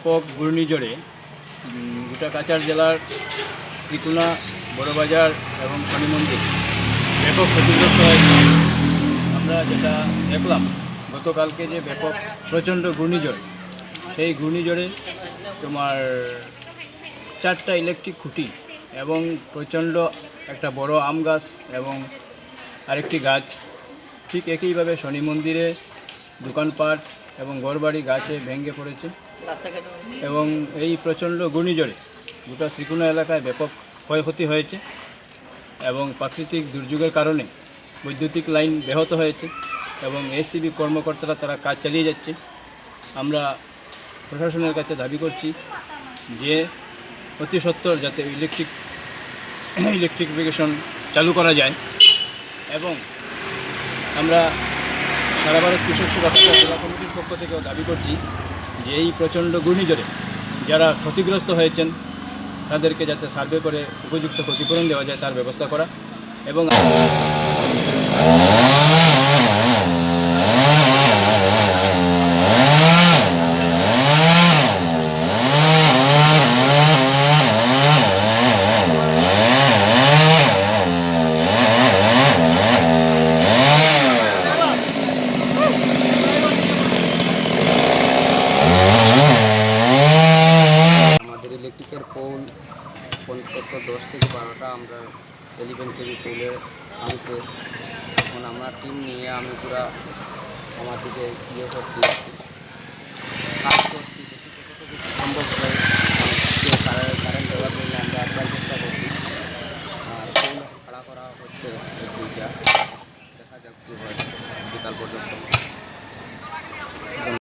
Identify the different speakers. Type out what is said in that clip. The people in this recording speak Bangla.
Speaker 1: ব্যাপক ঘূর্ণিঝড়ে গোটা কাছাড় জেলার শ্রীকুনা, বড়বাজার এবং শনি মন্দির ব্যাপক ক্ষতিগ্রস্ত হয়েছে। আমরা যেটা দেখলাম গতকালকে যে ব্যাপক প্রচণ্ড ঘূর্ণিঝড়, সেই ঘূর্ণিঝড়ে তোমার 4টা ইলেকট্রিক খুঁটি এবং প্রচণ্ড একটা বড় আম গাছ এবং আরেকটি গাছ, ঠিক একইভাবে শনি মন্দিরে দোকানপাট এবং ঘরবাড়ি গাছে ভেঙে পড়েছে। এবং এই প্রচণ্ড ঘূর্ণিঝড়ে গোটা শ্রীকুনা এলাকায় ব্যাপক ক্ষয়ক্ষতি হয়েছে এবং প্রাকৃতিক দুর্যোগের কারণে বৈদ্যুতিক লাইন ব্যাহত হয়েছে এবং এসিবি কর্মকর্তারা তারা কাজ চালিয়ে যাচ্ছে। আমরা প্রশাসনের কাছে দাবি করছি যে অতি সত্বর যাতে ইলেকট্রিফিকেশন চালু করা যায়। এবং আমরা সারা ভারত কৃষক সেবা জেলা কমিটির পক্ষ থেকেও দাবি করছি যে এই প্রচণ্ড ঘূর্ণিঝড়ে যারা ক্ষতিগ্রস্ত হয়েছেন তাদেরকে যাতে সার্ভে করে উপযুক্ত ক্ষতিপূরণ দেওয়া যায় তার ব্যবস্থা করা। এবং
Speaker 2: আমাদের ইলেকট্রিকের পোল কত 10 থেকে 12টা আমরা 11 কেভি পোলে আনছে। এখন আমরা টিম নিয়ে আমি পুরা আমার দিকে করছি, কাজ করছি, দেখি কতটুকু সম্ভব হয় কারেন্ট দেওয়ার জন্য আমরা একবার চেষ্টা করছি। আর পোল খাড়া করা হচ্ছে দুইটা, দেখা যাক কী হয় বিকাল পর্যন্ত।